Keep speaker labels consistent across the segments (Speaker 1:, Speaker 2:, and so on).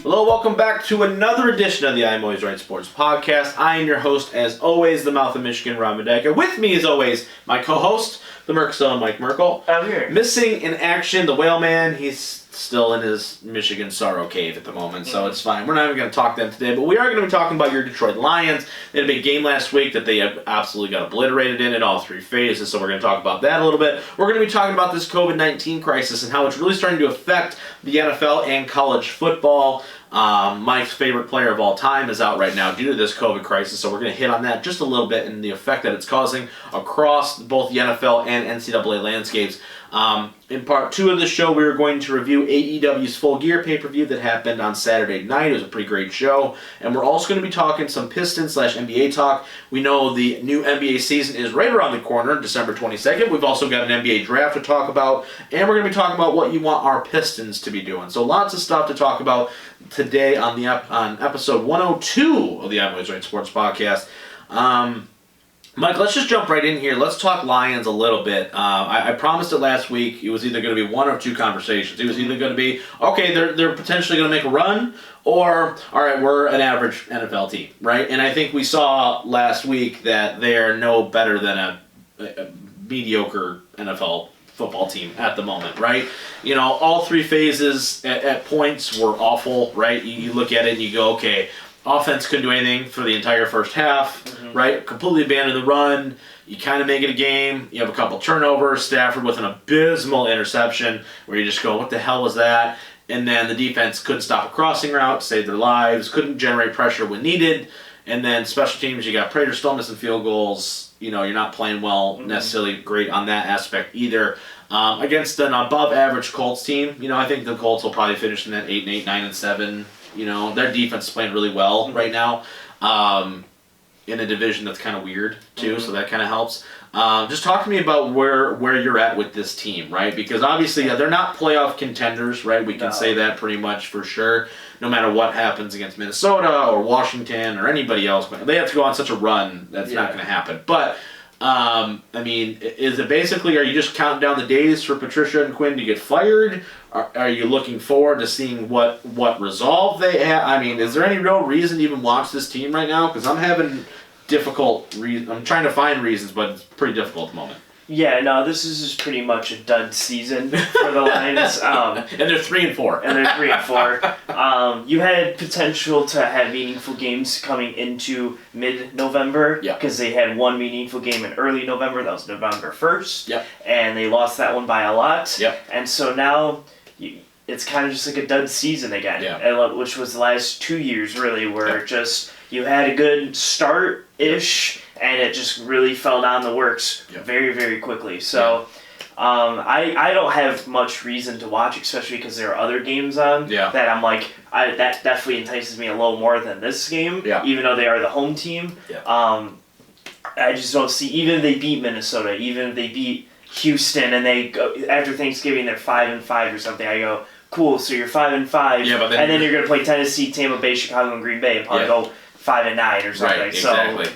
Speaker 1: Hello, welcome back to another edition of the I'm Always Right Sports Podcast. I am your host, as always, the Mouth of Michigan, Rob Medeka. With me, as always, my co-host, the Merkzone, Mike Merkel.
Speaker 2: I'm here.
Speaker 1: Missing in action, the Whale Man. He's still in his Michigan sorrow cave at the moment, so it's fine. We're not even going to talk to them today, but we are going to be talking about your Detroit Lions. They had a big game last week that they absolutely got obliterated in all three phases, so we're going to talk about that a little bit. We're going to be talking about this COVID-19 crisis and how it's really starting to affect the NFL and college football. Mike's favorite player of all time is out right now due to this COVID crisis, so we're going to hit on that just a little bit and the effect that it's causing across both the NFL and NCAA landscapes. In part 2 of the show, we are going to review AEW's Full Gear pay-per-view that happened on Saturday night. It was a pretty great show. And we're also going to be talking some Pistons/NBA talk. We know the new NBA season is right around the corner, December 22nd. We've also got an NBA draft to talk about. And we're going to be talking about what you want our Pistons to be doing. So lots of stuff to talk about today on episode 102 of the I'm Always Right Sports Podcast. Mike, let's just jump right in here. Let's talk Lions a little bit. I promised it last week. It was either going to be one or two conversations. It was either going to be, okay, they're potentially going to make a run, or, all right, we're an average NFL team, right? And I think we saw last week that they're no better than a mediocre NFL football team at the moment, right? You know, all three phases at points were awful, right? You look at it and you go, okay, offense couldn't do anything for the entire first half, right? Completely abandoned the run. You kind of make it a game. You have a couple turnovers. Stafford with an abysmal interception where you just go, what the hell was that? And then the defense couldn't stop a crossing route, save their lives, couldn't generate pressure when needed. And then special teams, you got Prater still missing field goals. You know, you're not playing well necessarily great on that aspect either. Against an above-average Colts team, you know, I think the Colts will probably finish in that 8-8, 9-7. You know, their defense is playing really well right now in a division that's kind of weird, too, so that kind of helps. Just talk to me about where you're at with this team, right? Because obviously they're not playoff contenders, right? We can say that pretty much for sure, no matter what happens against Minnesota or Washington or anybody else. They have to go on such a run, that's not going to happen. But, I mean, is it basically, are you just counting down the days for Patricia and Quinn to get fired? Are you looking forward to seeing what resolve they have? I mean, is there any real reason to even watch this team right now? Because I'm having I'm trying to find reasons, but it's pretty difficult at the moment.
Speaker 2: Yeah, no, this is just pretty much a dud season for the Lions.
Speaker 1: And they're
Speaker 2: 3-4. You had potential to have meaningful games coming into mid-November. Because they had one meaningful game in early November. That was November 1st.
Speaker 1: Yep.
Speaker 2: And they lost that one by a lot.
Speaker 1: Yep.
Speaker 2: And so now it's kind of just like a dud season again. Which was the last 2 years, really, where just you had a good start-ish, and it just really fell down the works very, very quickly. So I don't have much reason to watch, especially because there are other games on that I'm like, that definitely entices me a little more than this game, even though they are the home team. I just don't see, even if they beat Minnesota, even if they beat Houston, and they go, after Thanksgiving they're 5-5 or something, I go, cool, so you're 5-5, and then you're going to play Tennessee, Tampa Bay, Chicago, and Green Bay, and probably go 5-9 or something.
Speaker 1: Right, exactly.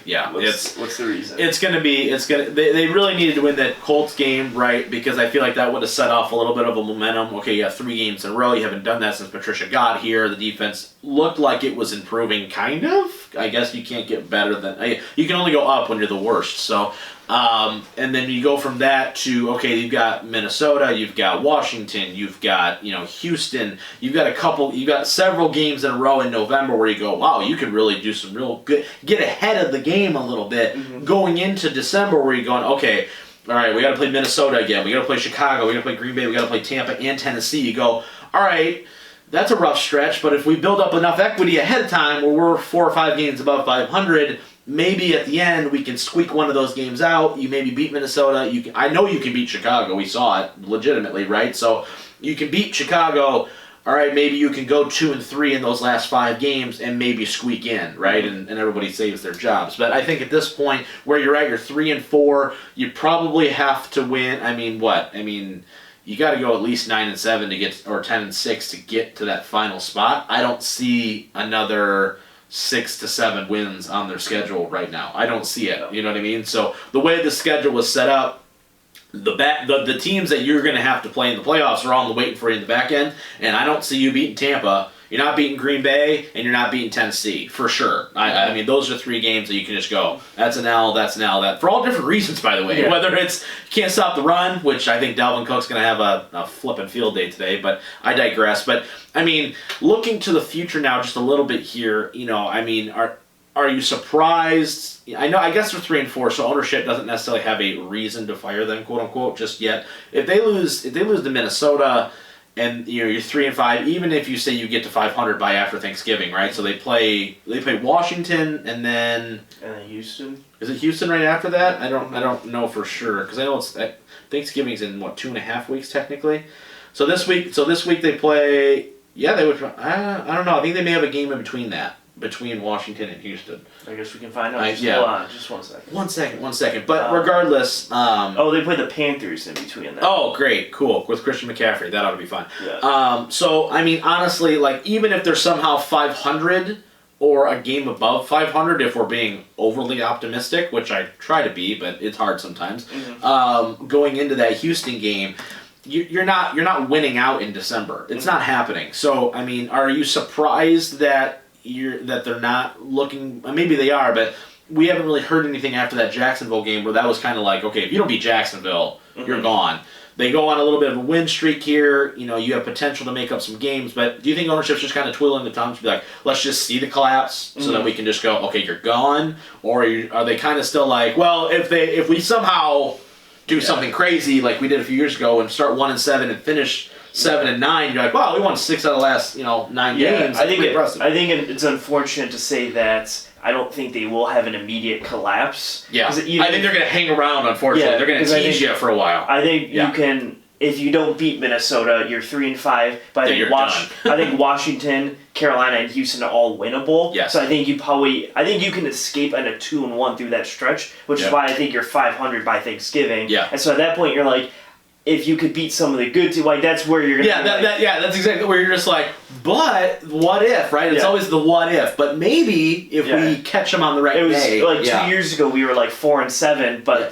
Speaker 2: So, what's the reason?
Speaker 1: They really needed to win that Colts game, right? Because I feel like that would have set off a little bit of a momentum. Okay, you have 3 games in a row. You haven't done that since Patricia got here. The defense looked like it was improving, kind of. I guess you can't get better than... You can only go up when you're the worst. So, and then you go from that to, okay, you've got Minnesota, you've got Washington, you've got, Houston, you've got several games in a row in November where you go, wow, you can really do some real good, get ahead of the game a little bit, going into December where you're going, okay, all right, we got to play Minnesota again, we got to play Chicago, we got to play Green Bay, we got to play Tampa and Tennessee. You go, all right, that's a rough stretch, but if we build up enough equity ahead of time where we're 4 or 5 games above 500, maybe at the end we can squeak one of those games out. You maybe beat Minnesota. I know you can beat Chicago. We saw it legitimately, right? So you can beat Chicago. All right, maybe you can go 2-3 in those last 5 games and maybe squeak in, right? And everybody saves their jobs. But I think at this point where you're at, you're 3-4. You probably have to win. I mean, what? I mean, you got to go at least 9-7 to get, or 10-6 to get to that final spot. I don't see another 6 to 7 wins on their schedule right now. I don't see it. You know what I mean? So the way the schedule was set up, the teams that you're going to have to play in the playoffs are all waiting for you in the back end, and I don't see you beating Tampa You're not beating Green Bay, and you're not beating Tennessee, for sure. I mean, those are 3 games that you can just go, that's an L, that's an L, that for all different reasons, by the way.
Speaker 2: Yeah.
Speaker 1: Whether it's you can't stop the run, which I think Dalvin Cook's going to have a flipping field day today, but I digress. But, I mean, looking to the future now just a little bit here, I mean, are you surprised? I guess they're 3-4, so ownership doesn't necessarily have a reason to fire them, quote unquote, just yet. If they lose to Minnesota, and you're 3-5, even if you say you get to 500 by after Thanksgiving, right? So they play Washington and then
Speaker 2: Houston.
Speaker 1: Is it Houston right after that? I don't know for sure because I know Thanksgiving's in 2.5 weeks technically. So this week they play. Yeah, they would. I don't know. I think they may have a game in between that. Between Washington and Houston.
Speaker 2: I guess we can find out. Hold on, just 1 second.
Speaker 1: 1 second. But regardless...
Speaker 2: they play the Panthers in between that.
Speaker 1: Oh, great. Cool. With Christian McCaffrey. That ought to be fun.
Speaker 2: Yeah.
Speaker 1: So, I mean, honestly, like, even if they're somehow 500 or a game above 500, if we're being overly optimistic, which I try to be, but it's hard sometimes, going into that Houston game... You're not winning out in December. It's not happening. So, I mean, are you surprised that they're not looking? Maybe they are, but we haven't really heard anything after that Jacksonville game where that was kind of like, okay, if you don't beat Jacksonville, you're gone. They go on a little bit of a win streak here. You have potential to make up some games, but do you think ownership's just kind of twiddling the thumbs to be like, let's just see the collapse so that we can just go, okay, you're gone? Or are they kind of still like, well, if we somehow do something crazy like we did a few years ago and start 1-7 and finish 7-9, you're like, wow, we won 6 out of the last 9 games.
Speaker 2: I think it's unfortunate to say that. I don't think they will have an immediate collapse.
Speaker 1: Yeah, I think they're going to hang around. Unfortunately, they're going to tease you for a while.
Speaker 2: I think you can. If you don't beat Minnesota, you're 3-5. But I think Washington, Carolina, and Houston are all winnable.
Speaker 1: Yes.
Speaker 2: So I think you can escape at a 2-1 through that stretch, which is why I think you're 500 by Thanksgiving.
Speaker 1: Yeah.
Speaker 2: And so at that point, you're like, if you could beat some of the good teams, like that's where you're gonna.
Speaker 1: Yeah, that's exactly where you're just like, but what if, right? It's always the what if. But maybe if we catch them on the right day.
Speaker 2: It was like 2 years ago we were like 4-7, but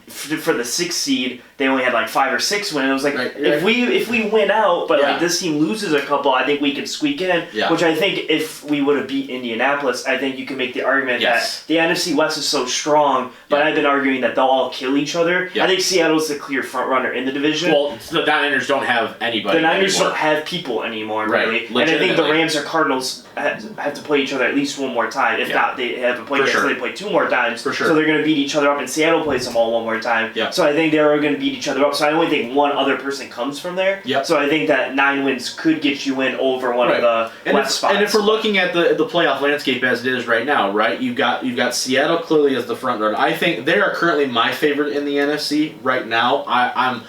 Speaker 2: for the 6th seed they only had like 5 or 6 wins. It was like if we win out, but like this team loses a couple, I think we can squeak in.
Speaker 1: Yeah.
Speaker 2: Which I think if we would have beat Indianapolis, I think you can make the argument that the NFC West is so strong. But I've been arguing that they'll all kill each other. I think Seattle's the clear front runner in the division.
Speaker 1: Well, the Niners don't have anybody.
Speaker 2: The Niners don't have people anymore, really. And I think the Rams or Cardinals have to play each other at least one more time. If not, they haven't played yet, so they play 2 more times.
Speaker 1: For sure.
Speaker 2: So they're going to beat each other up, and Seattle plays them all one more time.
Speaker 1: Yeah.
Speaker 2: So I think they're going to beat each other up. So I only think one other person comes from there.
Speaker 1: Yep.
Speaker 2: So I think that 9 wins could get you in over one of the West spots.
Speaker 1: And if we're looking at the playoff landscape as it is right now, right, you've got Seattle clearly as the front runner. I think they are currently my favorite in the NFC right now. I'm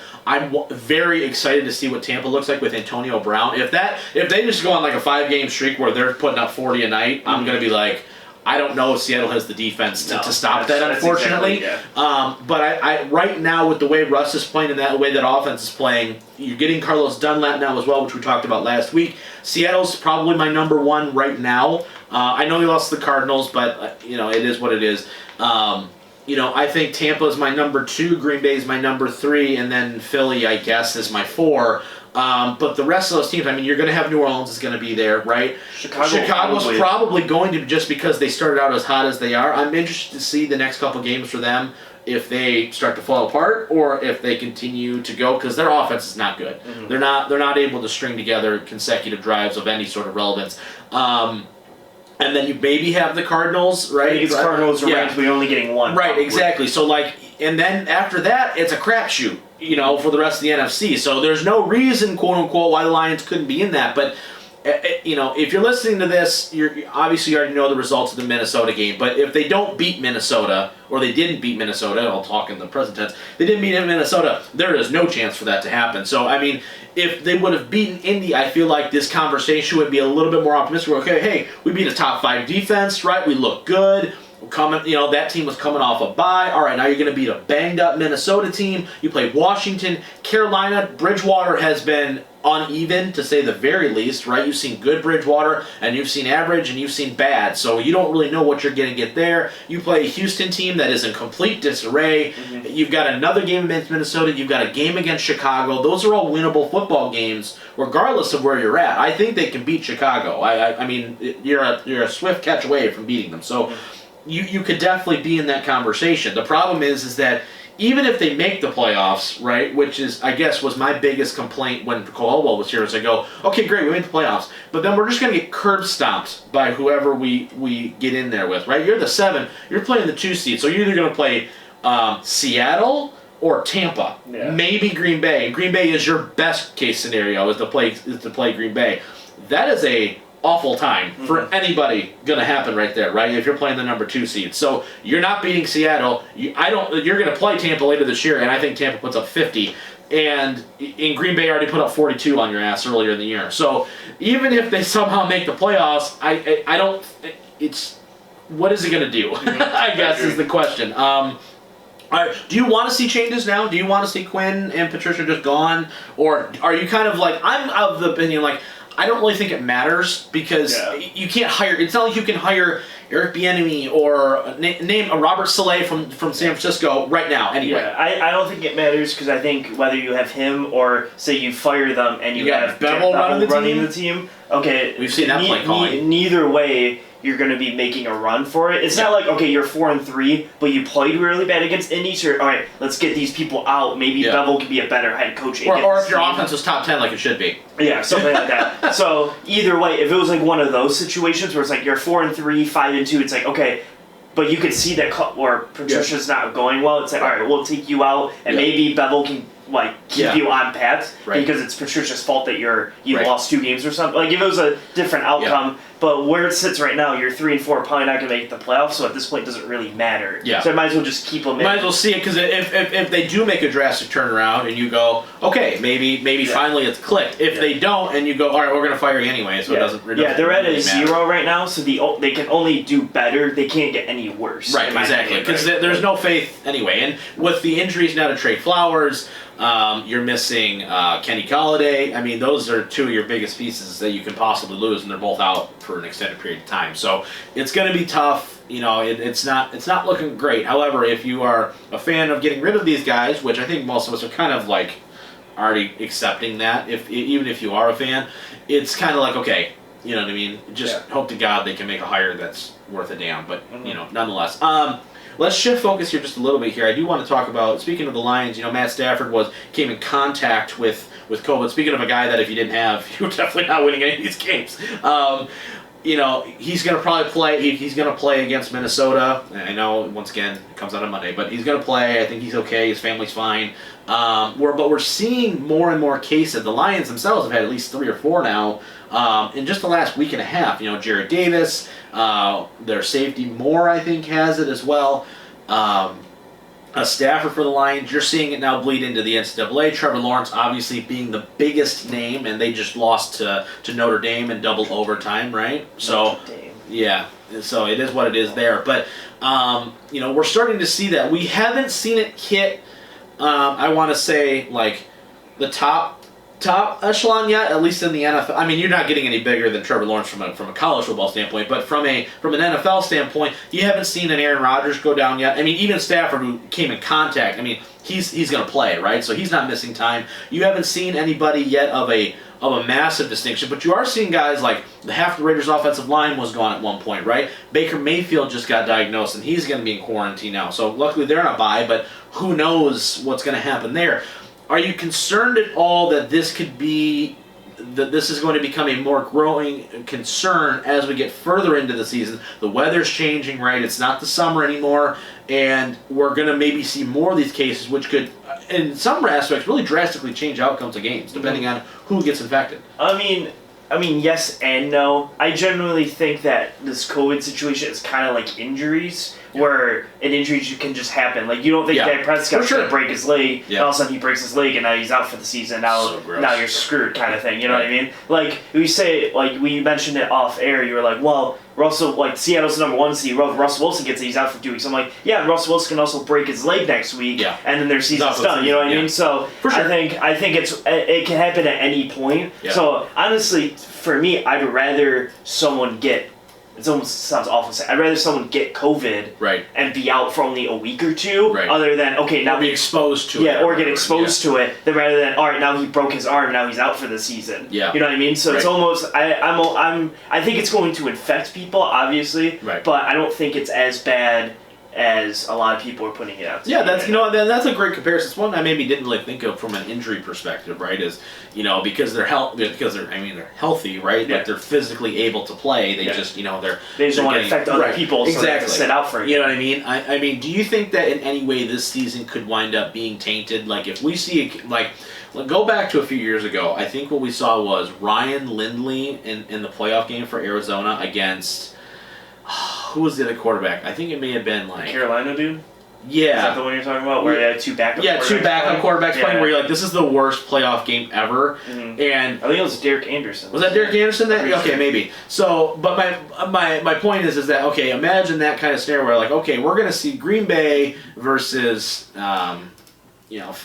Speaker 1: very excited to see what Tampa looks like with Antonio Brown. If they just go on like a 5-game streak where they're putting up 40 a night, I'm gonna be like, I don't know if Seattle has the defense to stop that, unfortunately. But I right now with the way Russ is playing and that way that offense is playing, you're getting Carlos Dunlap now as well, which we talked about last week. Seattle's probably my number 1 right now. I know he lost to the Cardinals, but it is what it is. I think Tampa is my number 2, Green Bay is my number 3, and then Philly, I guess, is my 4. But the rest of those teams, I mean, you're going to have New Orleans is going to be there, right? Chicago's probably going to, just because they started out as hot as they are. I'm interested to see the next couple games for them, if they start to fall apart or if they continue to go, because their offense is not good. Mm-hmm. They're not able to string together consecutive drives of any sort of relevance. And then you maybe have the Cardinals, right?
Speaker 2: I think it's Cardinals or Rams, but you're only getting 1.
Speaker 1: Right, exactly. So, and then after that, it's a crapshoot, for the rest of the NFC. So there's no reason, quote unquote, why the Lions couldn't be in that. But, if you're listening to this, you already know the results of the Minnesota game. But if they don't beat Minnesota, or they didn't beat Minnesota, and I'll talk in the present tense, they didn't beat Minnesota, there is no chance for that to happen. So, I mean, if they would have beaten Indy, I feel like this conversation would be a little bit more optimistic. Okay, hey, we beat a top 5 defense, right? We look good. That team was coming off a bye. All right, now you're going to beat a banged-up Minnesota team. You play Washington. Carolina, Bridgewater has been uneven, to say the very least, right? You've seen good Bridgewater, and you've seen average, and you've seen bad. So you don't really know what you're going to get there. You play a Houston team that is in complete disarray. Mm-hmm. You've got another game against Minnesota. You've got a game against Chicago. Those are all winnable football games, regardless of where you're at. I think they can beat Chicago. I mean, you're a swift catch away from beating them. So you could definitely be in that conversation. The problem is that even if they make the playoffs, right, which is, I guess, was my biggest complaint when Caldwell was here, is I go, okay, great, we made the playoffs, but then we're just going to get curb stomped by whoever we get in there with, right? You're the 7, you're playing the 2 seed, so you're either going to play Seattle or Tampa, maybe Green Bay. And Green Bay is your best case scenario, is to play Green Bay. That is a awful time for anybody going to happen right there, right? If you're playing the number 2 seed, so you're not beating Seattle. You're going to play Tampa later this year, and I think Tampa puts up 50. And in Green Bay already put up 42 on your ass earlier in the year. So even if they somehow make the playoffs, I don't. It's what is it going to do? I guess is the question. All right, do you want to see changes now? Do you want to see Quinn and Patricia just gone, or are you kind of like, I'm of the opinion like, I don't really think it matters, because you can't hire. It's not like you can hire Eric Bieniemy or name a Robert Saleh from San Francisco right now. Anyway,
Speaker 2: I don't think it matters, because I think whether you have him or say you fire them and you have
Speaker 1: Bevel
Speaker 2: running the team. Okay,
Speaker 1: we've seen that play calling.
Speaker 2: Neither way, you're going to be making a run for it. It's not like, okay, you're 4-3, but you played really bad against Indy, so all right, let's get these people out. Maybe Bevel could be a better head coach.
Speaker 1: Or if your offense was top 10 like it should be.
Speaker 2: Yeah, something like that. So either way, if it was like one of those situations where it's like you're 4-3, 5-2, it's like, okay, but you could see that where Patricia's not going well. It's like, all right, we'll take you out, and maybe Bevel can keep you on path, because it's Patricia's fault that you lost 2 games or something. Like if it was a different outcome, but where it sits right now, you're 3-4, probably not going to make the playoffs. So at this point, it doesn't really matter.
Speaker 1: Yeah.
Speaker 2: So I might as well just keep them in.
Speaker 1: Might as well see it, because if they do make a drastic turnaround and you go, okay, maybe finally it's clicked. If they don't, and you go, all right, we're going to fire you anyway, so it doesn't really
Speaker 2: they're at
Speaker 1: really
Speaker 2: a 0 right now, so they can only do better. They can't get any worse.
Speaker 1: Right, exactly, because there's no faith anyway. And with the injuries now to Trey Flowers, you're missing Kenny Golladay. I mean, those are 2 of your biggest pieces that you can possibly lose, and they're both out for an extended period of time. So it's going to be tough. You know, it's not looking great. However, if you are a fan of getting rid of these guys, which I think most of us are kind of like already accepting that, even if you are a fan, it's kind of like, okay, you know what I mean? Just hope to God they can make a hire that's worth a damn. But nonetheless. Let's shift focus here just a little bit here. I do want to talk about, speaking of the Lions, Matt Stafford came in contact with COVID. Speaking of a guy that if you didn't have, you were definitely not winning any of these games. He's going to probably play. He's going to play against Minnesota. I know, once again, it comes out on Monday, but he's going to play. I think he's okay. His family's fine. But we're seeing more and more cases. The Lions themselves have had at least 3 or 4 now in just the last week and a half. Jared Davis, their safety Moore, I think, has it as well. A staffer for the Lions. You're seeing it now bleed into the NCAA. Trevor Lawrence obviously being the biggest name, and they just lost to Notre Dame in double overtime, right? So, yeah. So it is what it is there. But, we're starting to see that. We haven't seen it hit, I want to say, like, the top echelon yet, at least in the NFL. I mean, you're not getting any bigger than Trevor Lawrence from a college football standpoint, but from an NFL standpoint, you haven't seen an Aaron Rodgers go down yet. I mean, even Stafford, who came in contact, I mean, he's going to play, right? So he's not missing time. You haven't seen anybody yet of a massive distinction, but you are seeing guys like half the Raiders' offensive line was gone at one point, right? Baker Mayfield just got diagnosed, and he's going to be in quarantine now. So luckily they're not by, but who knows what's going to happen there. Are you concerned at all that this is going to become a more growing concern as we get further into the season? The weather's changing, right? It's not the summer anymore, and we're going to maybe see more of these cases, which could, in some aspects, really drastically change outcomes of games, depending on who gets infected.
Speaker 2: I mean, yes and no. I genuinely think that this COVID situation is kind of like injuries, where an injury can just happen. Like, you don't think Dak Prescott's going to break his leg, and all of a sudden he breaks his leg, and now he's out for the season. Now you're screwed kind of thing. You know what I mean? Like, we mentioned it off air, you were like, well, Seattle's the number 1 seed. Russell Wilson gets it, he's out for 2 weeks. I'm like, yeah, Russell Wilson can also break his leg next week, and then their season's done. You know what I mean? So I think it can happen at any point. Yeah. So honestly, for me, I'd rather someone get. It almost sounds awful to say. I'd rather someone get COVID and be out for only a week or two, other than now
Speaker 1: be exposed to it.
Speaker 2: Or get exposed to it, then rather than all right, now he broke his arm, now he's out for the season.
Speaker 1: Yeah,
Speaker 2: you know what I mean. So it's almost I think it's going to infect people, obviously, but I don't think it's as bad as a lot of people are putting it out.
Speaker 1: Yeah, that's that's a great comparison. It's one I maybe didn't really think of from an injury perspective, right? Is because they're healthy, right?
Speaker 2: Yeah.
Speaker 1: Like they're physically able to play. They just
Speaker 2: they just don't want to affect other people, so they have to sit out for a game.
Speaker 1: You know what I mean? I mean, do you think that in any way this season could wind up being tainted? Like if we see go back to a few years ago, I think what we saw was Ryan Lindley in the playoff game for Arizona against. Who was the other quarterback? I think it may have been
Speaker 2: the Carolina dude?
Speaker 1: Yeah.
Speaker 2: Is that the one you're talking about? Where he had 2 backup quarterbacks?
Speaker 1: Yeah, 2 backup quarterbacks playing where you're like, this is the worst playoff game ever.
Speaker 2: Mm-hmm.
Speaker 1: And
Speaker 2: I think it was Derek Anderson.
Speaker 1: Was that Derek Anderson? Okay, maybe. So, but my point is that, okay, imagine that kind of scenario where okay, we're going to see Green Bay versus,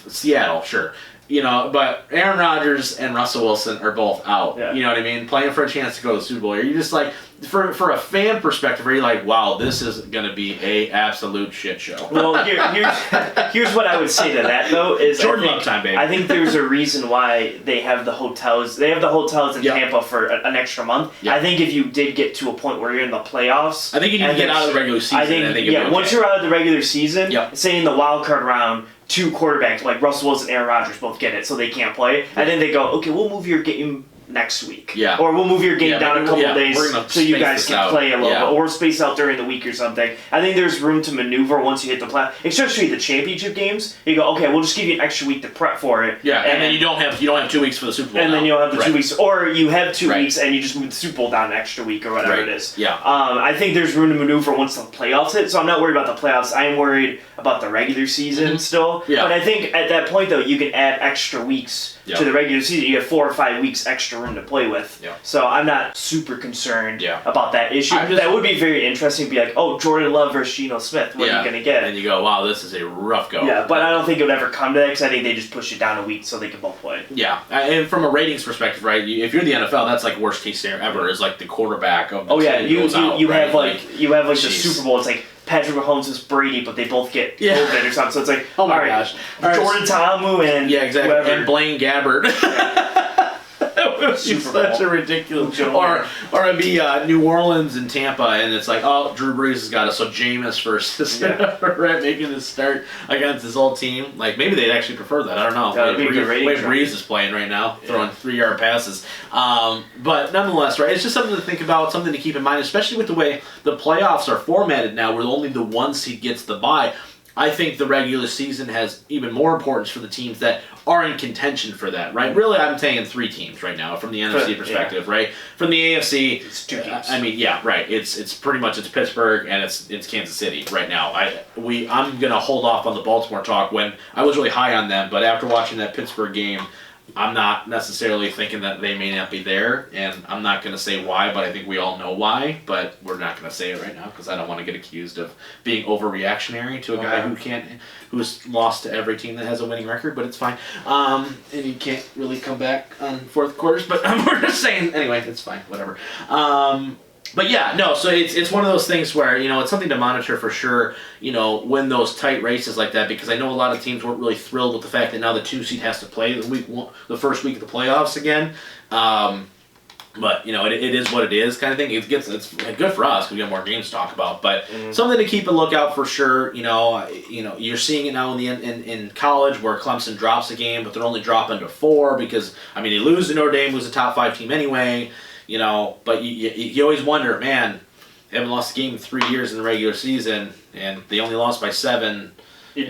Speaker 1: Seattle, sure. But Aaron Rodgers and Russell Wilson are both out.
Speaker 2: Yeah.
Speaker 1: You know what I mean? Playing for a chance to go to the Super Bowl. Are you just like, for a fan perspective, are you like, wow, this is going to be a absolute shit show?
Speaker 2: Well, here's what I would say to that, though, is
Speaker 1: Jordan Love time, baby.
Speaker 2: I think there's a reason why they have the hotels. They have the hotels in Tampa for an extra month. Yep. I think if you did get to a point where you're in the playoffs.
Speaker 1: I think you need to get out of the regular season. I think
Speaker 2: once you're out of the regular season, say in the wild card round, 2 quarterbacks, like Russell Wilson and Aaron Rodgers, both get it, so they can't play. And then they go, okay, we'll move your game next week.
Speaker 1: Yeah.
Speaker 2: Or we'll move your game down a couple days so you guys can play a little bit. Or space out during the week or something. I think there's room to maneuver once you hit the play. Especially the championship games. You go, okay, we'll just give you an extra week to prep for it.
Speaker 1: Yeah, and then you don't have 2 weeks for the Super Bowl.
Speaker 2: And then you'll have the 2 weeks. Or you have 2 weeks and you just move the Super Bowl down an extra week or whatever it is.
Speaker 1: Yeah.
Speaker 2: I think there's room to maneuver once the playoffs hit. So I'm not worried about the playoffs. I am worried about the regular season still. Yeah. But I think at that point, though, you can add extra weeks to the regular season. You have 4 or 5 weeks extra room to play with. Yeah. So I'm not super concerned about that issue. That would be very interesting to be like, oh, Jordan Love versus Geno Smith. What are you going to get?
Speaker 1: And you go, wow, this is a rough go.
Speaker 2: Yeah, but I don't think it would ever come to that because I think they just push it down a week so they can both play.
Speaker 1: Yeah, and from a ratings perspective, right, if you're the NFL, that's like worst case scenario ever is like the quarterback of the team goes out.
Speaker 2: You have the Super Bowl. It's like Patrick Mahomes is Brady, but they both get COVID or something. So it's like,
Speaker 1: oh my gosh.
Speaker 2: Jordan Ta'amu and
Speaker 1: exactly.
Speaker 2: Whoever.
Speaker 1: And Blaine Gabbert. Such a ridiculous or it'd be New Orleans and Tampa, and it's like, oh, Drew Brees has got it, so Jameis versus right, making this start against his whole team. Like maybe they'd actually prefer that. I don't know.
Speaker 2: That would be a good rating.
Speaker 1: The way Brees is playing right now, throwing 3-yard passes. But nonetheless, right, it's just something to think about, something to keep in mind, especially with the way the playoffs are formatted now, where only the 1 seed gets the bye. I think the regular season has even more importance for the teams that are in contention for that, right? Really, I'm saying 3 teams right now from the NFC perspective, right? From the AFC,
Speaker 2: it's 2 teams.
Speaker 1: I mean, right. It's pretty much it's Pittsburgh and it's Kansas City right now. I'm gonna hold off on the Baltimore talk when I was really high on them, but after watching that Pittsburgh game, I'm not necessarily thinking that they may not be there, and I'm not going to say why, but I think we all know why, but we're not going to say it right now because I don't want to get accused of being overreactionary to a guy who's lost to every team that has a winning record, but it's fine. And he can't really come back on fourth quarters, but we're just saying, anyway, it's fine, whatever. But yeah, no, so it's one of those things where, it's something to monitor for sure, when those tight races like that, because I know a lot of teams weren't really thrilled with the fact that now the 2 seed has to play the first week of the playoffs again. But, it is what it is kind of thing. It's good for us because we got more games to talk about, but something to keep a lookout for sure. You're seeing it now in college where Clemson drops a game, but they're only dropping to 4 because, they lose to Notre Dame, who's a top 5 team anyway. But you always wonder, man, they haven't lost a game in 3 years in the regular season, and they only lost by 7.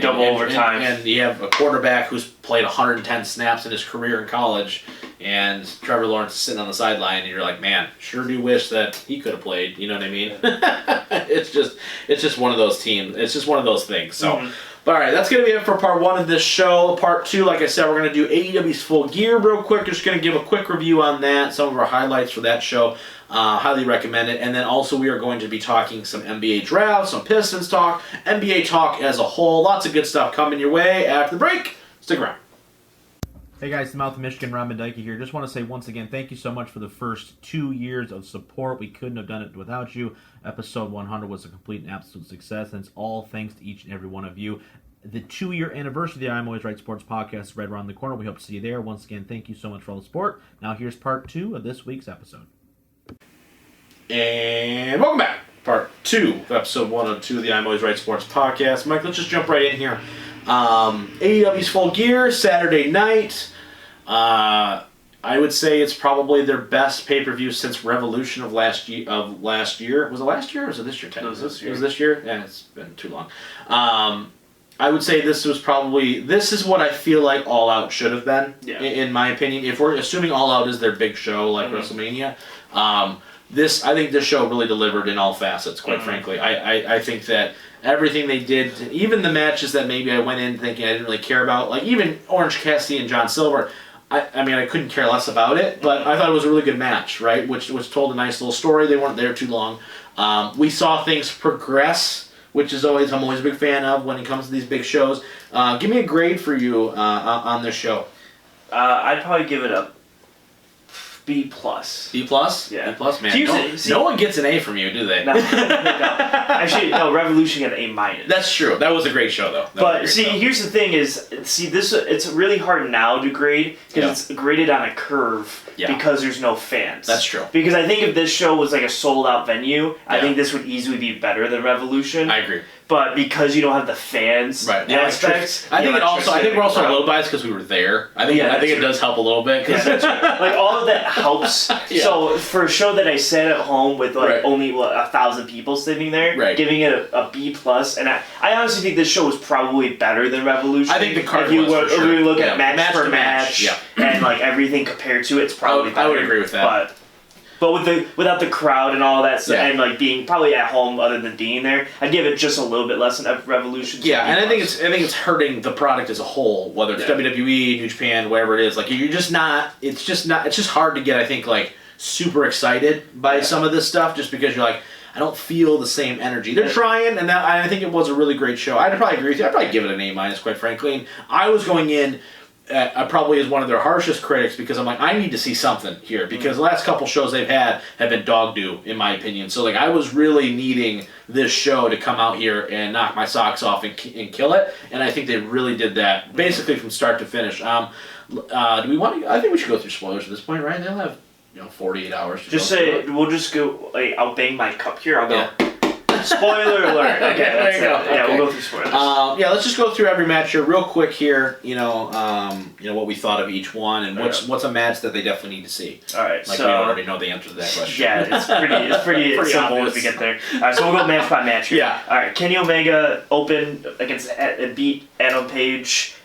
Speaker 2: Double overtime.
Speaker 1: And you have a quarterback who's played 110 snaps in his career in college, and Trevor Lawrence is sitting on the sideline, and you're like, man, sure do wish that he could have played. You know what I mean? It's just one of those teams. It's just one of those things. So, But all right, that's going to be it for part 1 of this show. Part 2, like I said, we're going to do AEW's Full Gear real quick. Just going to give a quick review on that, some of our highlights for that show. Highly recommend it. And then also we are going to be talking some NBA draft, some Pistons talk, NBA talk as a whole. Lots of good stuff coming your way after the break. Stick around. Hey guys, the Mouth of Michigan, Ron Mendyke here. Just want to say once again, thank you so much for the first 2 years of support. We couldn't have done it without you. Episode 100 was a complete and absolute success, and it's all thanks to each and every one of you. The 2-year anniversary of the I'm Always Right Sports podcast is right around the corner. We hope to see you there. Once again, thank you so much for all the support. Now here's part 2 of this week's episode. And welcome back. Part 2 of episode 102 of the I'm Always Right Sports podcast. Mike, let's just jump right in here. AEW's Full Gear, Saturday night. I would say it's probably their best pay-per-view since Revolution of last year. Was it last year or was it this year?
Speaker 2: It was this year.
Speaker 1: It was this year? Yeah, it's been too long. I would say this is what I feel like All Out should have been, in my opinion. If we're assuming All Out is their big show, like WrestleMania, I think this show really delivered in all facets, quite frankly. I think that everything they did, even the matches that maybe I went in thinking I didn't really care about, like even Orange Cassidy and John Silver, I mean, I couldn't care less about it, but I thought it was a really good match, right? Which told a nice little story. They weren't there too long. We saw things progress, which is I'm always a big fan of when it comes to these big shows. Give me a grade for you on this show.
Speaker 2: I'd probably give it a B+.
Speaker 1: B+? Yeah. B+, man. No one gets an A from you, do they?
Speaker 2: No. Actually, no, Revolution got an A-.
Speaker 1: That's true. That was a great show, though.
Speaker 2: Here's the thing is, it's really hard now to grade because it's graded on a curve because there's no fans.
Speaker 1: That's true.
Speaker 2: Because I think if this show was like a sold-out venue, I think this would easily be better than Revolution.
Speaker 1: I agree.
Speaker 2: But because you don't have the fans aspects,
Speaker 1: I think we're also a little biased because we were there. I think it does help a little bit.
Speaker 2: Like all of that helps. So for a show that I sat at home with only 1,000 people sitting there, giving it a B+, and I honestly think this show was probably better than Revolution.
Speaker 1: I think the card
Speaker 2: if you
Speaker 1: was for sure.
Speaker 2: If you look at match for match and like everything compared to it, it's probably better.
Speaker 1: I would agree with that.
Speaker 2: But without the crowd and all that stuff, and like being probably at home other than being there, I'd give it just a little bit less than Revolution.
Speaker 1: Yeah, and I think it's hurting the product as a whole, whether it's WWE, New Japan, whatever it is. Like you're just not. It's just hard to get. I think like super excited by some of this stuff just because you're like, I don't feel the same energy. They're trying, and I think it was a really great show. I'd probably agree with you. I'd probably give it an A-, quite frankly. And I was going in. Probably as one of their harshest critics because I'm like, I need to see something here because the last couple shows they've had have been dog do in my opinion. So like I was really needing this show to come out here and knock my socks off and kill it, and I think they really did that basically from start to finish. Do we want to? I think we should go through spoilers at this point, right? They'll have 48 hours.
Speaker 2: We'll just go. I'll bang my cup here. I'll go. Spoiler alert. Okay,
Speaker 1: there you go.
Speaker 2: Yeah, we'll go through spoilers.
Speaker 1: Let's just go through every match here real quick here. What we thought of each one and what's a match that they definitely need to see.
Speaker 2: All right,
Speaker 1: we already know the answer to that question.
Speaker 2: Yeah, it's pretty simple
Speaker 1: obvious.
Speaker 2: as we get there. All right, so we'll go match by match here.
Speaker 1: Yeah.
Speaker 2: All right, Kenny Omega opened against and beat Adam Page.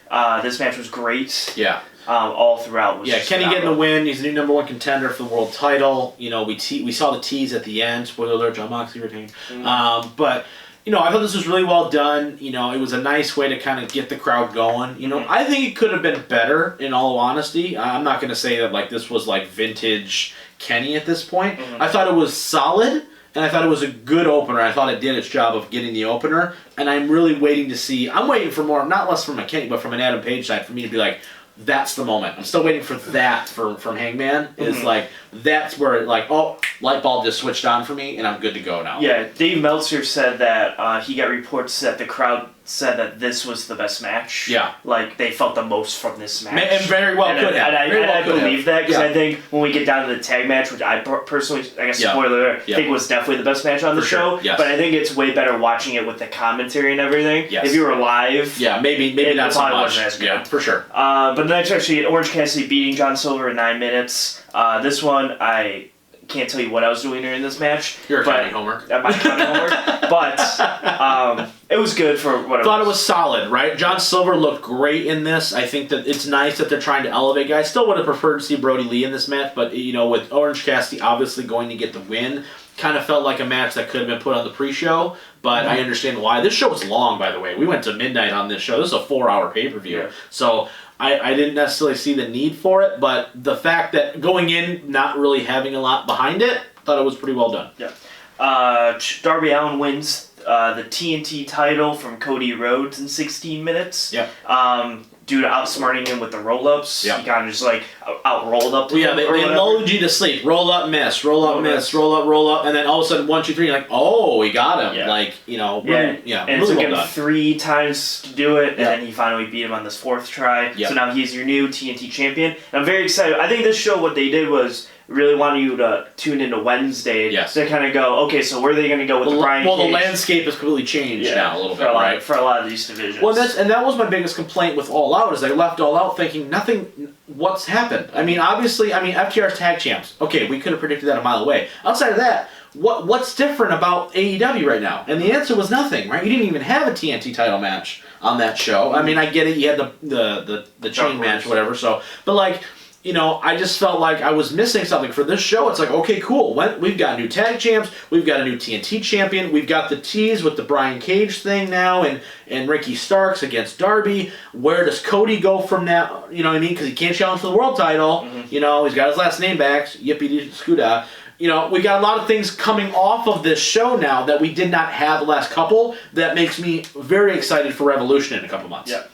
Speaker 2: This match was great.
Speaker 1: Yeah.
Speaker 2: All throughout.
Speaker 1: Kenny getting the win. He's the new #1 contender for the world title. We saw the tease at the end. Spoiler alert: John Moxley retained. But I thought this was really well done. It was a nice way to kind of get the crowd going. I think it could have been better. In all honesty, I'm not going to say that like this was like vintage Kenny at this point. I thought it was solid. And I thought it was a good opener. I thought it did its job of getting the opener. And I'm really waiting to see. I'm waiting for more, not less from a Kenny, but from an Adam Page side, for me to be like, that's the moment. I'm still waiting for that from Hangman. Is like, that's where light bulb just switched on for me, and I'm good to go now.
Speaker 2: Yeah, Dave Meltzer said that he got reports that the crowd said that this was the best match.
Speaker 1: Yeah.
Speaker 2: Like, they felt the most from this match.
Speaker 1: And very well could have.
Speaker 2: And I believe that, because I think when we get down to the tag match, which I personally, I guess spoiler, think was definitely the best match on the show.
Speaker 1: Yes.
Speaker 2: But I think it's way better watching it with the commentary and everything.
Speaker 1: Yes.
Speaker 2: If you were live.
Speaker 1: Yeah, maybe not so much.
Speaker 2: Wasn't as good.
Speaker 1: Yeah, for sure.
Speaker 2: But the next match, we had Orange Cassidy beating John Silver in 9 minutes. This one, I can't tell you what I was doing during this match.
Speaker 1: You're counting homework.
Speaker 2: My counting homework. But it was good for what it was.
Speaker 1: Thought it was solid, right? John Silver looked great in this. I think that it's nice that they're trying to elevate guys. Still would have preferred to see Brody Lee in this match, but with Orange Cassidy obviously going to get the win, kind of felt like a match that could have been put on the pre-show, but I understand why. This show was long, by the way. We went to midnight on this show. This is a 4-hour pay-per-view. Yeah. So I didn't necessarily see the need for it, but the fact that going in, not really having a lot behind it, thought it was pretty well done.
Speaker 2: Yeah. Darby Allin wins the TNT title from Cody Rhodes in 16 minutes.
Speaker 1: Yep.
Speaker 2: Due to outsmarting him with the roll-ups.
Speaker 1: Yep.
Speaker 2: He kind of just out-rolled up to him.
Speaker 1: They lulled you to sleep. Roll up, miss. Roll up, miss. Roll up, roll up. And then all of a sudden, 1, 2, 3, you're like, oh, we got him.
Speaker 2: Yeah. And it took him 3 times to do it, and then he finally beat him on this 4th try. Yep. So now he's your new TNT champion. And I'm very excited. I think this show, what they did was really wanted you to tune into Wednesday to kind of go, okay, so where are they going to go with the Brian Cage?
Speaker 1: The landscape has completely changed now a little bit, right?
Speaker 2: For a lot of these divisions.
Speaker 1: Well, that was my biggest complaint with All Out, is they left All Out thinking what's happened? I mean, obviously, FTR's tag champs. Okay, we could have predicted that a mile away. Outside of that, what's different about AEW right now? And the answer was nothing, right? You didn't even have a TNT title match on that show. I mean, I get it, you had the chain match or whatever, but I just felt like I was missing something for this show. It's like, okay, cool. We've got new tag champs. We've got a new TNT champion. We've got the tease with the Brian Cage thing now and Ricky Starks against Darby. Where does Cody go from now? You know what I mean? Because he can't challenge for the world title. Mm-hmm. He's got his last name back. Yippee-dee-scoodah. We got a lot of things coming off of this show now that we did not have the last couple. That makes me very excited for Revolution in a couple months.
Speaker 2: Yeah.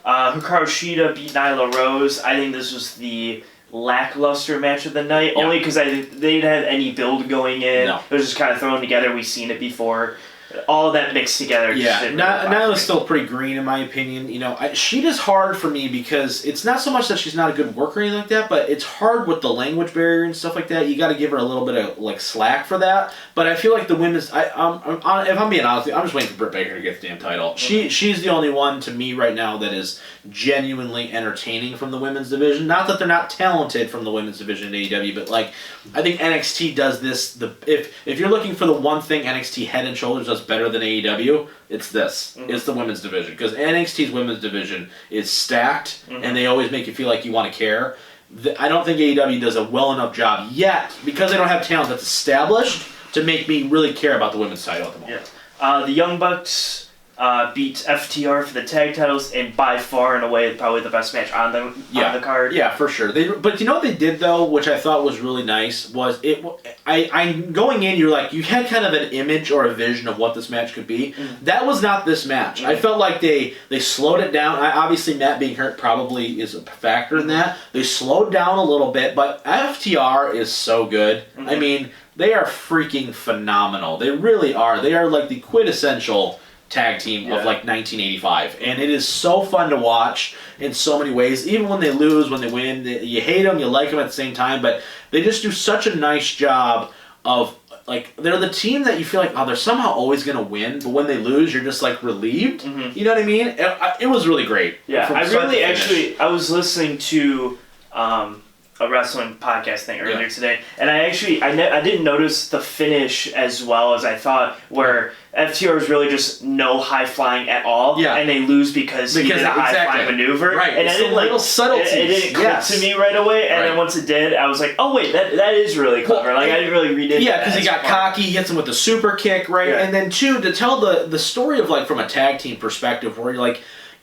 Speaker 2: Hikaru Shida beat Nyla Rose. I think this was the lackluster match of the night, only because they didn't have any build going in. No. It was just kind of thrown together. We've seen it before. All that mixed together.
Speaker 1: Nyla's still pretty green in my opinion. Sheeta's hard for me because it's not so much that she's not a good worker or anything like that, but it's hard with the language barrier and stuff like that. You got to give her a little bit of slack for that. But I feel like the women's, if I'm being honest, I'm just waiting for Britt Baker to get the damn title. Mm-hmm. She's the only one to me right now that is genuinely entertaining from the women's division. Not that they're not talented from the women's division in AEW, but I think NXT does this. If you're looking for the one thing NXT head and shoulders does better than AEW, it's this. Mm-hmm. It's the women's division. Because NXT's women's division is stacked, and they always make you feel like you want to care. I don't think AEW does a well enough job yet, because they don't have talent that's established, to make me really care about the women's title at the moment.
Speaker 2: Yeah. The Young Bucks beat FTR for the tag titles, and by far and away probably the best match on the card.
Speaker 1: Yeah, for sure. But you know what they did though, which I thought was really nice, was I going in, you had kind of an image or a vision of what this match could be. Mm. That was not this match. I felt like they slowed it down. Obviously Matt being hurt probably is a factor in that. They slowed down a little bit, but FTR is so good. Mm-hmm. I mean, they are freaking phenomenal. They really are. They are like the quintessential tag team of 1985, and it is so fun to watch in so many ways. Even when they lose, when they win, you hate them, you like them at the same time, but they just do such a nice job of they're the team that you feel like, they're somehow always going to win, but when they lose, you're just relieved. Mm-hmm. You know what I mean? It was really great.
Speaker 2: Yeah, I was listening to a wrestling podcast thing earlier today, and I didn't notice the finish as well as I thought, where FTR is really just no high flying at all, and they lose because he did a high flying maneuver,
Speaker 1: right?
Speaker 2: And
Speaker 1: it's little subtleties.
Speaker 2: It didn't click to me right away, and then once it did, I was like, oh wait, that is really clever. I didn't really read it.
Speaker 1: Yeah, because he got cocky, he hits him with the super kick, right? Yeah. And then two, to tell the story of from a tag team perspective, where you're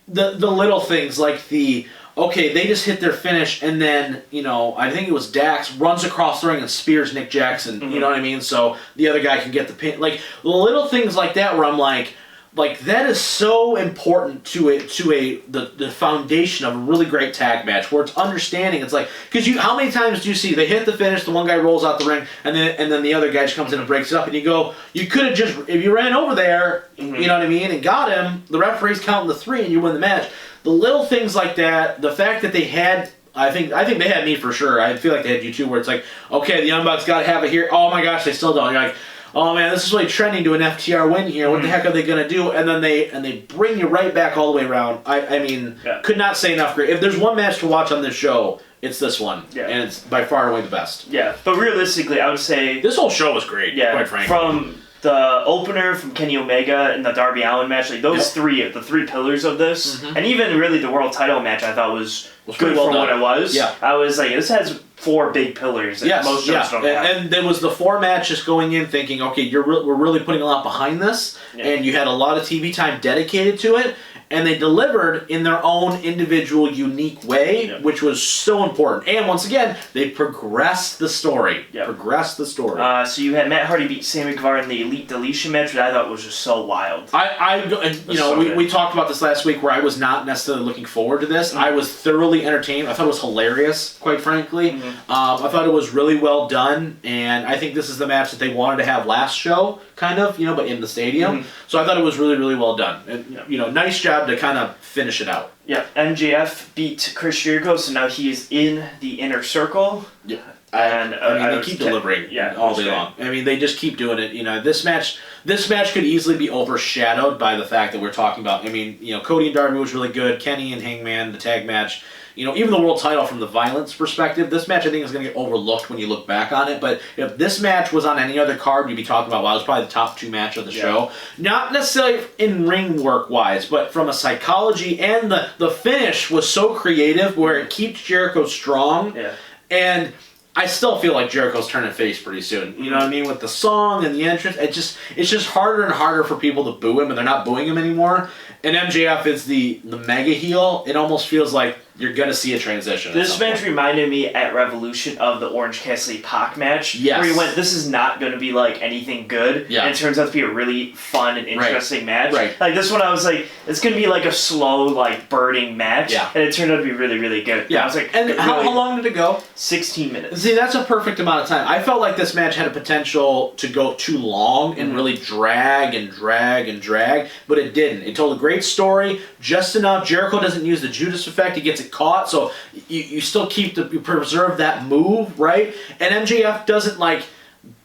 Speaker 1: the little things they just hit their finish, and then, I think it was Dax runs across the ring and spears Nick Jackson, you know what I mean? So the other guy can get the pin. The little things like that where I'm like that is so important to the foundation of a really great tag match, where it's understanding. It's because how many times do you see they hit the finish, the one guy rolls out the ring, and then the other guy just comes in and breaks it up, and you go, you could have just, if you ran over there, you know what I mean, and got him, the referee's counting the 3 and you win the match. The little things like that, the fact that they had, I think they had me for sure. I feel like they had you too, where it's okay, the Young Bucks got to have it here. Oh my gosh, they still don't. You're like, oh man, this is really trending to an FTR win here. What the heck are they going to do? And then they bring you right back all the way around. I mean, could not say enough great. If there's one match to watch on this show, it's this one.
Speaker 2: Yeah.
Speaker 1: And it's by far and away the best.
Speaker 2: Yeah, but realistically, I would say...
Speaker 1: This whole show was great, quite frankly.
Speaker 2: From the opener from Kenny Omega and the Darby Allin match, like those the three pillars of this, and even really the world title match I thought was good for what it was.
Speaker 1: Yeah.
Speaker 2: I was like, this has 4 big pillars that most shows don't have.
Speaker 1: And there was the 4 matches going in thinking, okay, we're really putting a lot behind this, and you had a lot of TV time dedicated to it, and they delivered in their own individual, unique way, which was so important. And once again, they progressed the story. Progressed the story.
Speaker 2: So you had Matt Hardy beat Sammy Guevara in the Elite Deletion match, which I thought was just so wild.
Speaker 1: We talked about this last week where I was not necessarily looking forward to this. I was thoroughly entertained. I thought it was hilarious, quite frankly. I thought it was really well done, and I think this is the match that they wanted to have last show, kind of, but in the stadium. So I thought it was really, really well done. And, nice job to kind of finish it out.
Speaker 2: Yeah, MJF beat Chris Jericho, so now he is in the Inner Circle.
Speaker 1: Yeah.
Speaker 2: And
Speaker 1: they keep delivering all day long. I mean, they just keep doing it. This match could easily be overshadowed by the fact that we're talking about. Cody and Darby was really good. Kenny and Hangman, the tag match. Even the world title from the violence perspective, this match I think is going to get overlooked when you look back on it. But if this match was on any other card, you'd be talking about, wow, it was probably the top 2 match of the show. Not necessarily in ring work wise, but from a psychology, and the finish was so creative where it keeps Jericho strong.
Speaker 2: Yeah.
Speaker 1: And I still feel like Jericho's turning face pretty soon. You know what I mean? With the song and the entrance, it's just harder and harder for people to boo him, and they're not booing him anymore. And MJF is the mega heel. It almost feels like you're going to see a transition.
Speaker 2: This match reminded me at Revolution of the Orange Cassidy Pac match.
Speaker 1: Yes.
Speaker 2: Where he went, this is not going to be like anything good.
Speaker 1: Yeah.
Speaker 2: And it turns out to be a really fun and interesting match.
Speaker 1: Right.
Speaker 2: Like this one, I was like, it's going to be like a slow, like birding match.
Speaker 1: Yeah.
Speaker 2: And it turned out to be really, really good.
Speaker 1: Yeah.
Speaker 2: I was like,
Speaker 1: and how long did it go?
Speaker 2: 16 minutes.
Speaker 1: See, that's a perfect amount of time. I felt like this match had a potential to go too long and really drag and drag and drag, but it didn't. It told a great story, just enough. Jericho doesn't use the Judas effect. He gets it caught, so you still you preserve that move, right? And MJF doesn't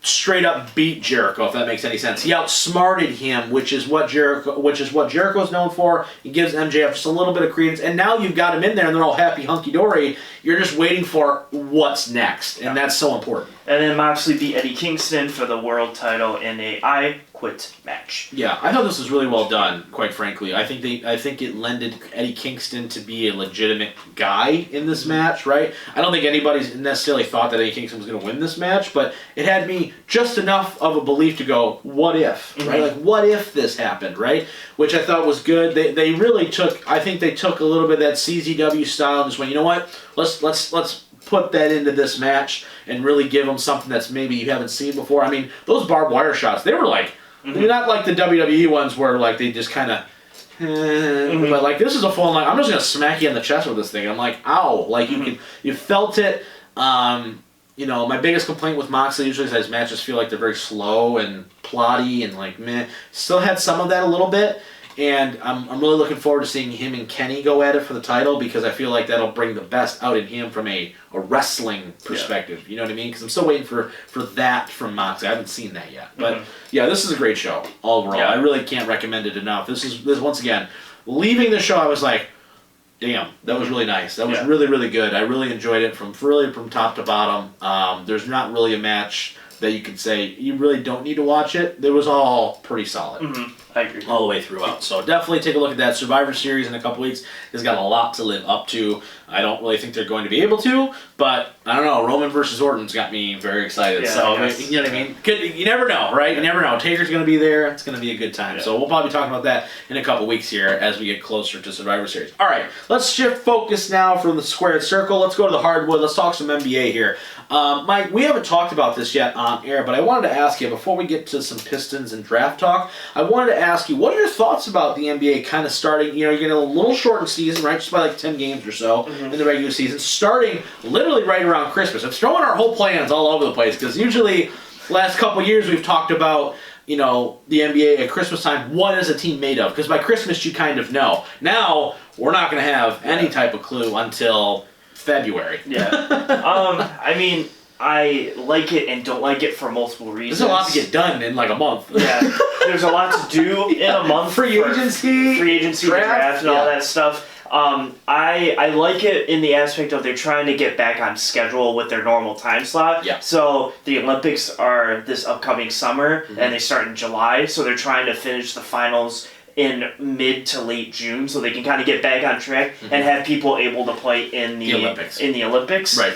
Speaker 1: straight up beat Jericho, if that makes any sense. He outsmarted him, which is what Jericho's known for. He gives MJF just a little bit of credence, and now you've got him in there, and they're all happy, hunky dory. You're just waiting for what's next, and that's so important.
Speaker 2: And then Moxley beat Eddie Kingston for the world title in a I Quit match.
Speaker 1: Yeah, I thought this was really well done, quite frankly. I think it lended Eddie Kingston to be a legitimate guy in this match, right? I don't think anybody's necessarily thought that Eddie Kingston was going to win this match, but it had me just enough of a belief to go, what if, right? Like, what if this happened, right? Which I thought was good. They really took a little bit of that CZW style and just went, you know what? Let's put that into this match and really give them something that's maybe you haven't seen before. I mean, those barbed wire shots, they were like, not like the WWE ones where like they just kind of, but like this is a full I'm just gonna smack you in the chest with this thing. I'm like, ow! Like you felt it. My biggest complaint with Moxley usually is that his matches feel like they're very slow and plotty and like meh. Still had some of that a little bit. And I'm really looking forward to seeing him and Kenny go at it for the title because I feel like that'll bring the best out in him from a wrestling perspective. You know what I mean? Because I'm still waiting for that from Moxley. I haven't seen that yet. But yeah, this is a great show overall. Yeah. I really can't recommend it enough. This once again, leaving the show, I was like, damn, that was really nice. That was really, really good. I really enjoyed it from top to bottom. There's not really a match that you could say you really don't need to watch it. It was all pretty solid.
Speaker 2: I agree.
Speaker 1: All the way throughout. So definitely take a look at that. Survivor Series in a couple weeks has got a lot to live up to. I don't really think they're going to be able to, but I don't know. Roman versus Orton's got me very excited.
Speaker 2: Yeah,
Speaker 1: so you know what I mean? You never know, right? You never know. Taker's going to be there. It's going to be a good time. Yeah. So we'll probably be talking about that in a couple weeks here as we get closer to Survivor Series. All right, let's shift focus now from the squared circle. Let's go to the hardwood. Let's talk some NBA here. Mike, we haven't talked about this yet on air, but I wanted to ask you, before we get to some Pistons and draft talk, I wanted to ask you, what are your thoughts about the NBA kind of starting, you're getting a little shortened season, right, just by like 10 games or so in the regular season, starting literally right around Christmas. It's throwing our whole plans all over the place, because usually last couple years we've talked about, the NBA at Christmas time, what is a team made of? Because by Christmas you kind of know. Now, we're not going to have any type of clue until February.
Speaker 2: Yeah. I mean, I like it and don't like it for multiple reasons.
Speaker 1: There's a lot to get done in like a month.
Speaker 2: Yeah. There's a lot to do in a month.
Speaker 1: Free agency,
Speaker 2: draft, and all that stuff. I like it in the aspect of they're trying to get back on schedule with their normal time slot.
Speaker 1: Yeah.
Speaker 2: So the Olympics are this upcoming summer, and they start in July. So they're trying to finish the finals in mid to late June, so they can kind of get back on track and have people able to play in the Olympics.
Speaker 1: Right.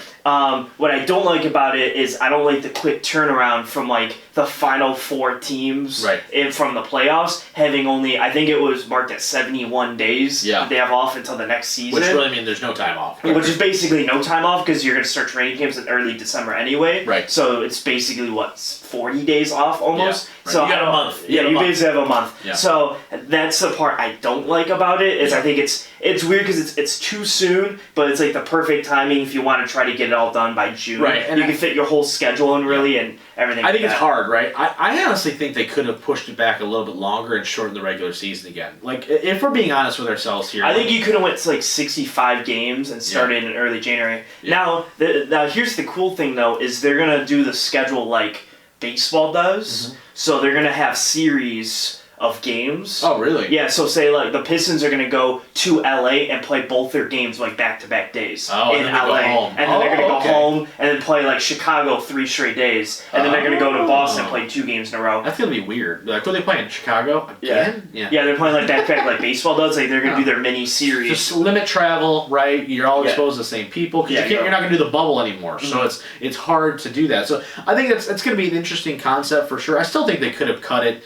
Speaker 2: What I don't like about it is I don't like the quick turnaround from like the final 4 teams from the playoffs having only, I think it was marked at 71 days.
Speaker 1: Yeah.
Speaker 2: They have off until the next season.
Speaker 1: Which really means there's no time off.
Speaker 2: Which is basically no time off because you're going to start training camps in early December anyway.
Speaker 1: Right.
Speaker 2: So it's basically 40 days off almost.
Speaker 1: Yeah. Right.
Speaker 2: So
Speaker 1: you got a month.
Speaker 2: You basically have a month.
Speaker 1: Yeah.
Speaker 2: So that's the part I don't like about it is I think it's weird because it's too soon, but it's like the perfect timing if you want to try to get it all done by June.
Speaker 1: Right.
Speaker 2: And you can fit your whole schedule in really and everything.
Speaker 1: I think it's hard, right? I honestly think they could have pushed it back a little bit longer and shortened the regular season again. Like, if we're being honest with ourselves here.
Speaker 2: I think you could have went to like 65 games and started in early January. Yeah. Now, here's the cool thing, though, is they're going to do the schedule like baseball does. Mm-hmm. So they're going to have series of games.
Speaker 1: Oh, really?
Speaker 2: Yeah, so say like the Pistons are going to go to LA and play both their games like back-to-back days in LA. And then they're going to go home and then play like Chicago 3 straight days. And then they're going to go to Boston and play 2 games in a row.
Speaker 1: That's going to be weird. Like, are they playing Chicago again?
Speaker 2: Yeah, they're playing like back-to-back like baseball does. Like they're going to do their mini-series.
Speaker 1: Just limit travel, right? You're all exposed to the same people. Because you're not going to do the bubble anymore. So it's hard to do that. So I think it's going to be an interesting concept for sure. I still think they could have cut it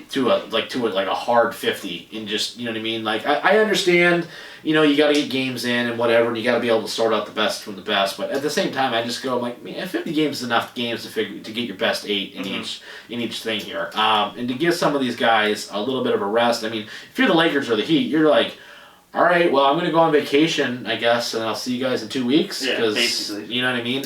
Speaker 1: to a hard 50 and just, you know what I mean? Like, I understand, you got to get games in and whatever, and you got to be able to sort out the best from the best, but at the same time, I just go, I'm like, man, 50 games is enough games to get your best 8 in each thing here. And to give some of these guys a little bit of a rest. I mean, if you're the Lakers or the Heat, you're like, all right, well, I'm going to go on vacation, I guess, and I'll see you guys in 2 weeks.
Speaker 2: Yeah, basically.
Speaker 1: You know what I mean?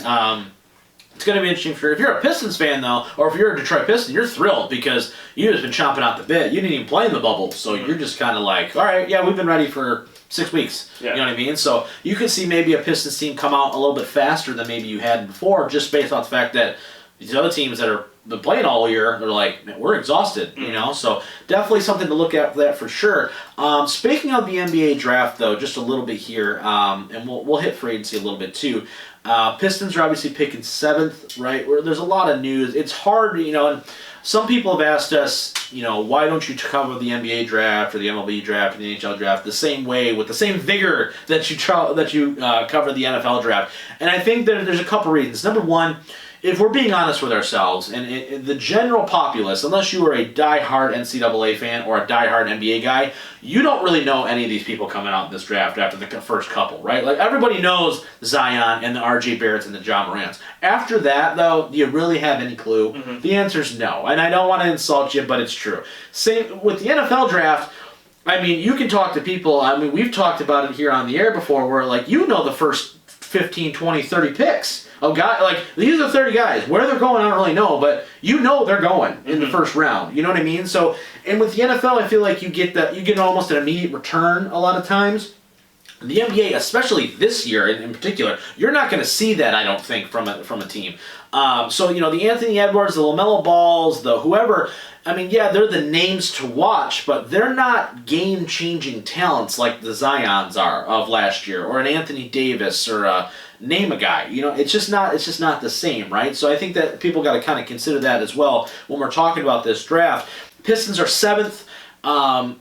Speaker 1: It's going to be interesting for sure. If you're a Pistons fan, though, or if you're a Detroit Piston, you're thrilled because you've just been chomping out the bit. You didn't even play in the bubble, so you're just kind of like, all right, yeah, we've been ready for 6 weeks. Yeah. You know what I mean? So you could see maybe a Pistons team come out a little bit faster than maybe you had before, just based on the fact that these other teams that are been playing all year, they're like, man, we're exhausted, So definitely something to look at for that for sure. Speaking of the NBA draft, though, just a little bit here, and we'll hit free agency a little bit too. Pistons are obviously picking 7th, right? Where there's a lot of news. It's hard, and some people have asked us, why don't you cover the NBA draft or the MLB draft or the NHL draft the same way with the same vigor that you cover the NFL draft? And I think there's a couple reasons. Number one, if we're being honest with ourselves, and the general populace, unless you are a diehard NCAA fan or a diehard NBA guy, you don't really know any of these people coming out in this draft after the first couple, right? Like, everybody knows Zion and the RJ Barretts and the John Morants. After that, though, do you really have any clue? Mm-hmm. The answer is no. And I don't want to insult you, but it's true. Same with the NFL draft. I mean, you can talk to people. I mean, we've talked about it here on the air before where, like, the first 15, 20, 30 picks. These are 30 guys. Where they're going, I don't really know, but they're going in the first round. You know what I mean? So, and with the NFL, I feel like you get almost an immediate return a lot of times. The NBA, especially this year in particular, you're not going to see that, I don't think, from a team. So, the Anthony Edwards, the LaMelo Balls, the whoever, I mean, yeah, they're the names to watch, but they're not game-changing talents like the Zions are of last year, or an Anthony Davis, or name a guy. It's just not the same, right? So I think that people got to kind of consider that as well when we're talking about this draft. Pistons are 7th.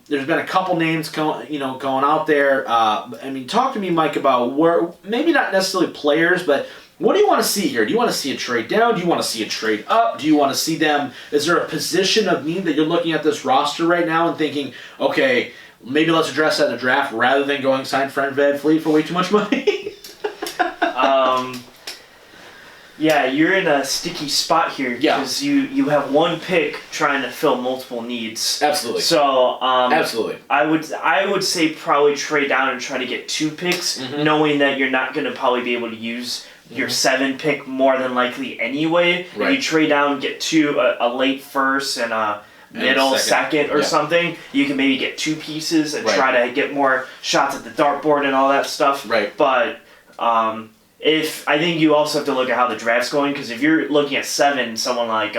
Speaker 1: There's been a couple names going out there. I mean, talk to me, Mike, about where, maybe not necessarily players, but what do you want to see here? Do you want to see a trade down? Do you want to see a trade up? Do you want to see them? Is there a position of need that you're looking at this roster right now and thinking, okay, maybe let's address that in the draft rather than going sign Fred VanVleet for way too much money?
Speaker 2: Yeah, you're in a sticky spot here because you have one pick trying to fill multiple needs.
Speaker 1: Absolutely.
Speaker 2: So
Speaker 1: absolutely,
Speaker 2: I would say probably trade down and try to get 2 picks, knowing that you're not going to probably be able to use your 7 pick more than likely anyway. Right. If you trade down, get 2 a late first and a middle second or something, you can maybe get 2 pieces and try to get more shots at the dartboard and all that stuff.
Speaker 1: Right.
Speaker 2: But I think you also have to look at how the draft's going, because if you're looking at 7, someone like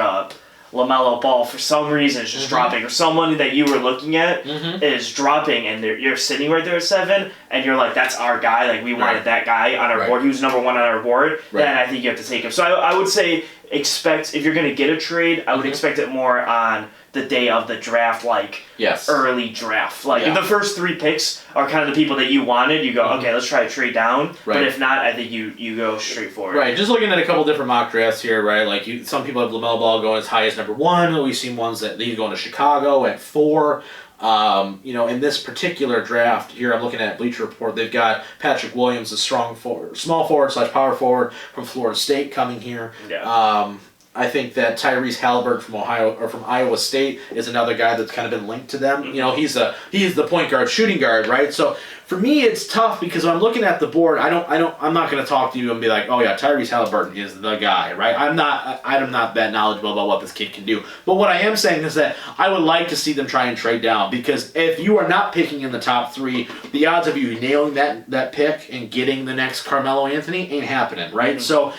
Speaker 2: LaMelo Ball for some reason is just dropping, or someone that you were looking at is dropping, and you're sitting right there at 7, and you're like, that's our guy. Like, we wanted that guy on our board. He was number 1 on our board. Then I think you have to take him. So I would say expect, if you're going to get a trade, I would expect it more on the day of the draft, like early draft. Like if the first 3 picks are kind of the people that you wanted, you go, okay, let's try to trade down. But if not, I think you go straight forward.
Speaker 1: Right. Just looking at a couple different mock drafts here, right? Like some people have LaMelo Ball going as high as number 1. We've seen ones that he's going to Chicago at 4. In this particular draft here, I'm looking at Bleacher Report. They've got Patrick Williams, a small forward/power forward from Florida State, coming here. Yeah. I think that Tyrese Halliburton from Iowa State is another guy that's kind of been linked to them. He's the point guard, shooting guard, right? So for me, it's tough because when I'm looking at the board, I'm not going to talk to you and be like, oh yeah, Tyrese Halliburton is the guy, right? I'm not that knowledgeable about what this kid can do. But what I am saying is that I would like to see them try and trade down, because if you are not picking in the top 3, the odds of you nailing that pick and getting the next Carmelo Anthony ain't happening, right? So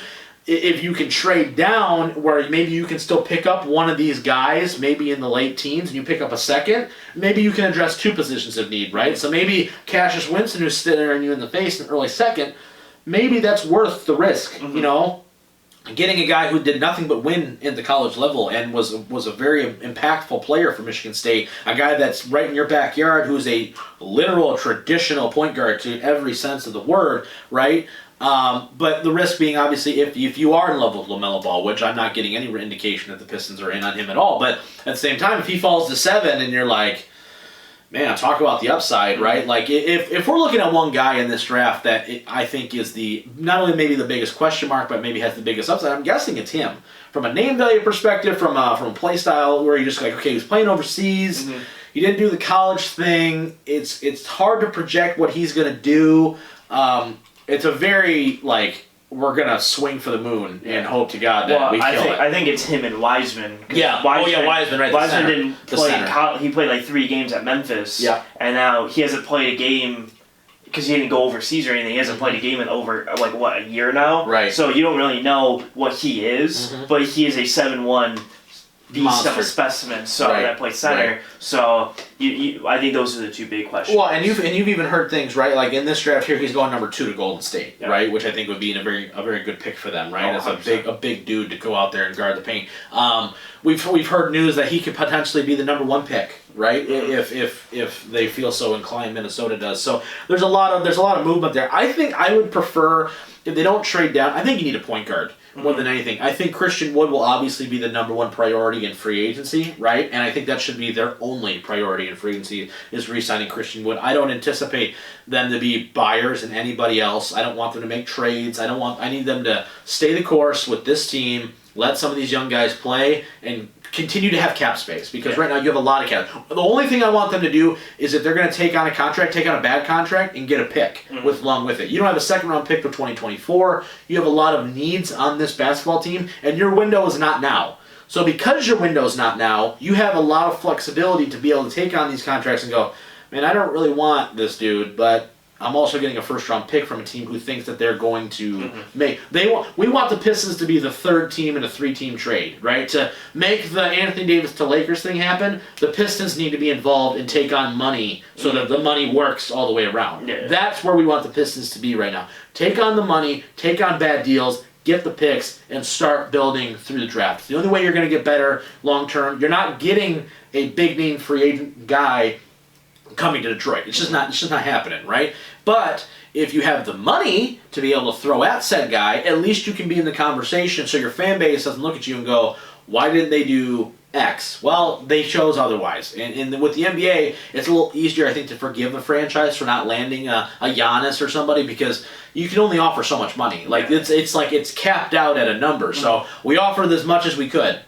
Speaker 1: if you can trade down where maybe you can still pick up one of these guys, maybe in the late teens, and you pick up a second, maybe you can address 2 positions of need, right? So maybe Cassius Winston, who's staring you in the face in the early second, maybe that's worth the risk, Getting a guy who did nothing but win at the college level and was a very impactful player for Michigan State, a guy that's right in your backyard, who's a literal traditional point guard to every sense of the word, right? But the risk being, obviously, if you are in love with LaMelo Ball, which I'm not getting any indication that the Pistons are in on him at all, but at the same time, if he falls to 7 and you're like, man, talk about the upside, right? Like, if we're looking at one guy in this draft that I think is not only maybe the biggest question mark, but maybe has the biggest upside, I'm guessing it's him. From a name value perspective, from a play style, where you're just like, okay, he's playing overseas, he didn't do the college thing, it's hard to project what he's going to do. It's a very, we're going to swing for the moon and hope to God that we kill it.
Speaker 2: I think it's him and Wiseman.
Speaker 1: Wiseman, right.
Speaker 2: Wiseman didn't play. He played like 3 games at Memphis. Yeah. And now he hasn't played a game because he didn't go overseas or anything. He hasn't played a game in over, a year now? Right. So you don't really know what he is, but he is a 7'1" beast of a specimen, that plays center. Right. So I think those are the 2 big questions.
Speaker 1: Well, and you've even heard things, right? Like in this draft here, he's going number 2 to Golden State, right? Which I think would be a very good pick for them, right? As a big dude to go out there and guard the paint. We've heard news that he could potentially be the number 1 pick, right? If they feel so inclined, Minnesota does. So there's a lot of movement there. I think I would prefer, if they don't trade down, I think you need a point guard more than anything. I think Christian Wood will obviously be the number 1 priority in free agency, right? And I think that should be their only priority in free agency, is re-signing Christian Wood. I don't anticipate them to be buyers in anybody else. I don't want them to make trades. I need them to stay the course with this team, let some of these young guys play, and continue to have cap space, because right now you have a lot of cap. The only thing I want them to do is, if they're going to take on a bad contract and get a pick along with it. You don't have a 2nd-round pick for 2024. You have a lot of needs on this basketball team, and your window is not now. So because your window is not now, you have a lot of flexibility to be able to take on these contracts and go, man, I don't really want this dude, but I'm also getting a 1st-round pick from a team who thinks that they're going to make. We want the Pistons to be the 3rd team in a 3-team trade, right? To make the Anthony Davis to Lakers thing happen, the Pistons need to be involved and take on money so that the money works all the way around. Yeah. That's where we want the Pistons to be right now. Take on the money, take on bad deals, get the picks, and start building through the draft. It's the only way you're going to get better long term. You're not getting a big-name free agent guy coming to Detroit. It's just not happening, right? But if you have the money to be able to throw at said guy, at least you can be in the conversation, so your fan base doesn't look at you and go, why didn't they do X? Well, they chose otherwise. And with the NBA, it's a little easier, I think, to forgive a franchise for not landing a Giannis or somebody, because you can only offer so much money. It's capped out at a number. So we offered as much as we could.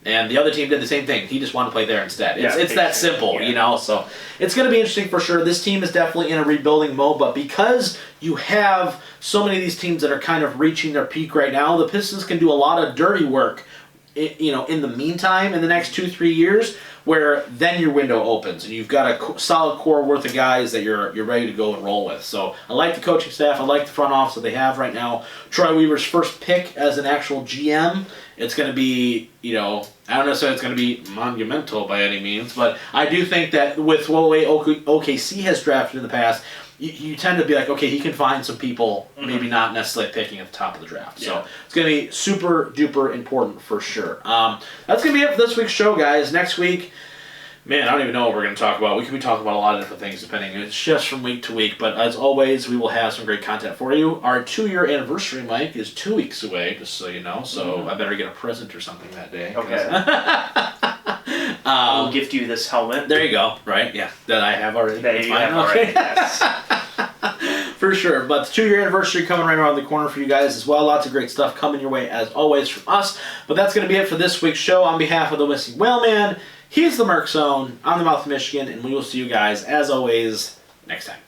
Speaker 1: And the other team did the same thing. He just wanted to play there instead. It's that simple, So it's going to be interesting for sure. This team is definitely in a rebuilding mode, but because you have so many of these teams that are kind of reaching their peak right now, the Pistons can do a lot of dirty work, in the meantime, in the next 2-3 years, where then your window opens and you've got a solid core worth of guys that you're ready to go and roll with. So I like the coaching staff. I like the front office that they have right now. Troy Weaver's first pick as an actual GM. It's going to be, I don't know if it's going to be monumental by any means, but I do think that with the way OKC has drafted in the past, you tend to be like, okay, he can find some people, maybe not necessarily picking at the top of the draft. Yeah. So it's going to be super duper important for sure. That's going to be it for this week's show, guys. Next week, man, I don't even know what we're going to talk about. We could be talking about a lot of different things depending. It's just from week to week. But as always, we will have some great content for you. Our 2-year anniversary, Mike, is 2 weeks away, just so you know. So I better get a present or something that day.
Speaker 2: Okay. I'll gift you this helmet.
Speaker 1: There you go. Right? Yeah. That I have already.
Speaker 2: That you have already, yes.
Speaker 1: For sure. But the 2-year anniversary coming right around the corner for you guys as well. Lots of great stuff coming your way as always from us. But that's going to be it for this week's show. On behalf of the Missing Whaleman, he's the Merc Zone. I'm the Mouth of Michigan, and we will see you guys, as always, next time.